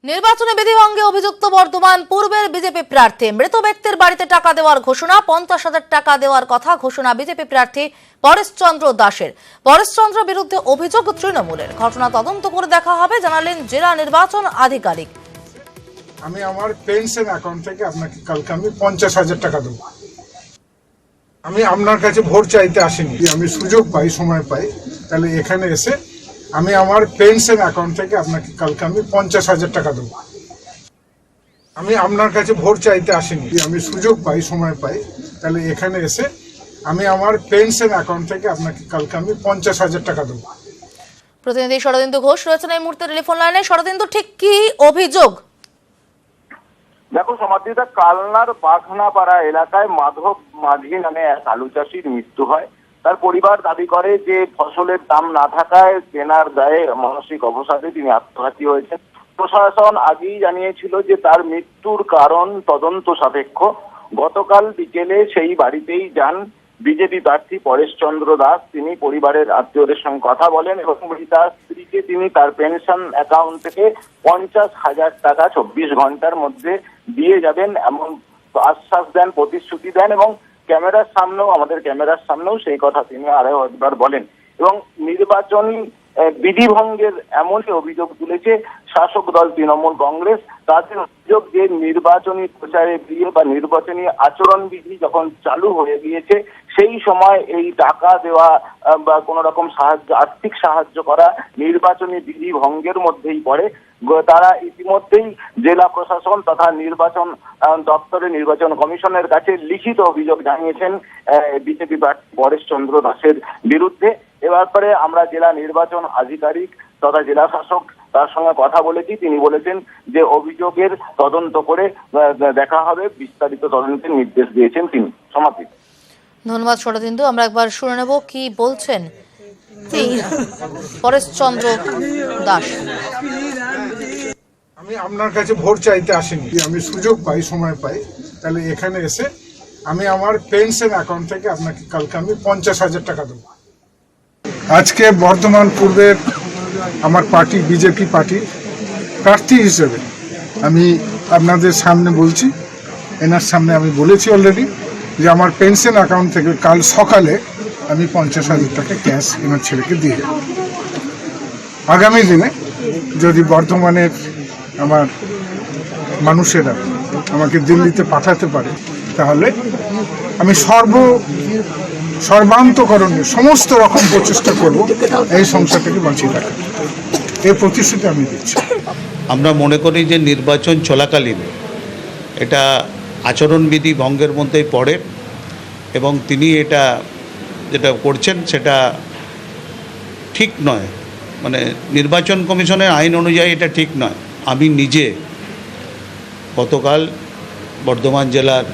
নির্বাচনে বিধিভঙ্গে অভিযুক্ত বর্ধমান পূর্বের বিজেপি প্রার্থী। মৃত ব্যক্তির বাড়িতে টাকা দেওয়ার ঘোষণা, 50,000 টাকা দেওয়ার কথা ঘোষণা বিজেপি প্রার্থী পরেশচন্দ্র দাসের। পরেশচন্দ্রের বিরুদ্ধে অভিযোগ তৃণমূলের। ঘটনা তদন্ত করে দেখা হবে জানালেন জেলা নির্বাচন আধিকারিক। আমি আমার পেনশন অ্যাকাউন্ট থেকে আপনাকে কালকে আমি 50,000 টাকা দেবো। আমি আপনার কাছে ভোট চাইতে আসিনি, আমি সুযোগ পাই, সময় পাই, তাহলে এখানে এসে আমি আমার পেনশন অ্যাকাউন্ট থেকে আপনাকে কালকে আমি 50,000 টাকা দেবো। আমি আপনার কাছে ভোট চাইতে আসিনি, আমি সুযোগ পাই, সময় পাই, তাহলে এখানে এসে আমি আমার পেনশন অ্যাকাউন্ট থেকে আপনাকে কালকে আমি 50,000 টাকা দেবো। প্রতিনিধি শরদিন্দু ঘোষ রয়েছেন এই মুহূর্তে টেলিফোন লাইনে। শরদিন্দু, ঠিক কি অভিযোগ? দেখো সমাধিতা, কালনার বাঘনাপাড়া এলাকায় মাধব মাঝি নামে এক আলু চাষির মৃত্যু হয়। তার পরিবার দাবি করে যে ফসলের দাম না থাকায় কেনার দায়ে মানসিক অবসাদে তিনি আত্মঘাতী হয়েছেন। প্রশাসন আগেই জানিয়েছিল যে তার মৃত্যুর কারণ তদন্ত সাপেক্ষ। গতকাল বিকেলে সেই বাড়িতেই যান বিজেপি প্রার্থী পরেশচন্দ্র দাস। তিনি পরিবারের আত্মীয়দের সঙ্গে কথা বলেন এবং তার স্ত্রীকে তিনি তার পেনশন অ্যাকাউন্ট থেকে 50,000 টাকা 24 ঘন্টার মধ্যে দিয়ে যাবেন এমন আশ্বাস দেন, প্রতিশ্রুতি দেন এবং আমাদের ক্যামেরার সামনেও সেই কথা তিনি আরো একবার বলেন। এবং নির্বাচনী বিধিভঙ্গের এমনই অভিযোগ তুলেছে শাসক দল তৃণমূল কংগ্রেস। তাদের অভিযোগ যে নির্বাচনী প্রচারে গিয়ে বা নির্বাচনী আচরণবিধি যখন চালু হয়ে গিয়েছে সেই সময় এই টাকা দেওয়া বা কোন রকম সাহায্য, আর্থিক সাহায্য করা নির্বাচনী বিধি ভঙ্গের মধ্যেই পড়ে। তারা ইতিমধ্যেই জেলা প্রশাসন তথা নির্বাচন দপ্তরে নির্বাচন কমিশনের কাছে লিখিত অভিযোগ জানিয়েছেন বিজেপি প্রার্থী পরেশচন্দ্র দাসের বিরুদ্ধে। এবার পরে আমরা জেলা নির্বাচন আধিকারিক তথা জেলা শাসক তার সঙ্গে কথা বলেছি। তিনি বলেছেন যে অভিযোগের তদন্ত করে দেখা হবে, বিস্তারিত তদন্তের নির্দেশ দিয়েছেন তিনি। সমাপ্তি। ধন্যবাদ শরদিন্দু। আমরা একবার শুনে নেব কি বলছেন এই পরেশচন্দ্র দাস। আমি আপনার কাছে ভোট চাইতে আসিনি, আমি সুযোগ পাই, সময় পাই, তাহলে এখানে এসে আমি আমার পেনশন অ্যাকাউন্ট থেকে আপনাকে কালকে আমি 50,000 টাকা দেবো। আজকে বর্ধমান পূর্বের আমার পার্টি বিজেপি পার্টির প্রার্থী হিসেবে আমি আপনাদের সামনে বলছি, এনার সামনে আমি বলেছি অলরেডি যে আমার পেনশন অ্যাকাউন্ট থেকে কাল সকালে আমি 50,000 টাকা ক্যাশ এনার ছেলেকে দিয়ে দেব। আগামী দিনে যদি বর্ধমানের আমার মানুষেরা আমাকে দিল্লিতে পাঠাতে পারে তাহলে আমি সর্বান্তকরণে সমস্ত রকম প্রচেষ্টা করব এই সংসারটাকে বাঁচিয়ে রাখার। এই প্রতিশ্রুতি আমি দিচ্ছি। আমরা মনে করি যে নির্বাচন চলাকালীন এটা আচরণবিধি ভঙ্গের মধ্যেই পড়ে এবং তিনি এটা যেটা করছেন সেটা ঠিক নয়, মানে নির্বাচন কমিশনের আইন অনুযায়ী এটা ঠিক নয়। আমি নিজে গতকাল বর্ধমান জেলার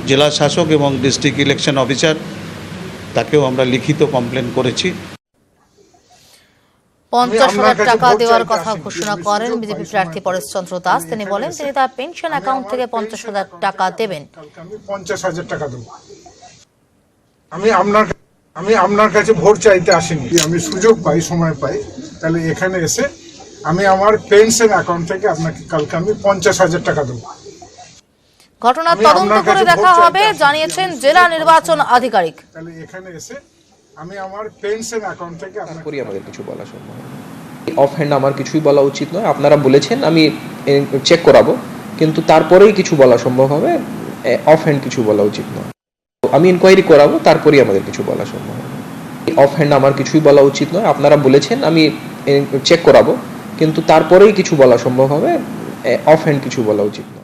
জেলা শাসক এবং ডিস্ট্রিক্ট ইলেকশন অফিসার তাকেও আমরা লিখিত কমপ্লেন করেছি। 50,000 টাকা দেওয়ার কথা ঘোষণা করেন বিজেপি প্রার্থী পরেশচন্দ্র দাস। তিনি বলেন তিনি তার পেনশন অ্যাকাউন্ট থেকে 50,000 টাকা দেবেন। 50,000 টাকা দেবো। আমি আপনার কাছে ভোট চাইতে আসিনি, আমি সুযোগ পাই, সময় পাই, তাহলে এখানে এসে আমি আমার পেনশন অ্যাকাউন্ট থেকে আপনাকে কালকে আমি 50,000 টাকা দেবো। ঘটনা তদন্ত করে দেখা হবে জানিয়েছেন জেলা নির্বাচন আধিকারিক। তাহলে এখানে এসে আমি আমার পেনশন অ্যাকাউন্ট থেকে আপনাকে আমাদের কিছু বলা সম্ভব নয়। অফ হ্যান্ড আমার কিছুই বলা উচিত নয়। আপনারা বলেছেন আমি চেক করাবো, কিন্তু তারপরেই কিছু বলা সম্ভব হবে। অফ হ্যান্ড কিছু বলা উচিত নয়। আমি ইনকোয়ারি করাবো, তারপরেই আমাদের কিছু বলা সম্ভব হবে। অফ হ্যান্ড আমার কিছুই বলা উচিত নয়। আপনারা বলেছেন আমি চেক করাবো, কিন্তু তারপরেই কিছু বলা সম্ভব হবে। অফ হ্যান্ড কিছু বলা উচিত নয়।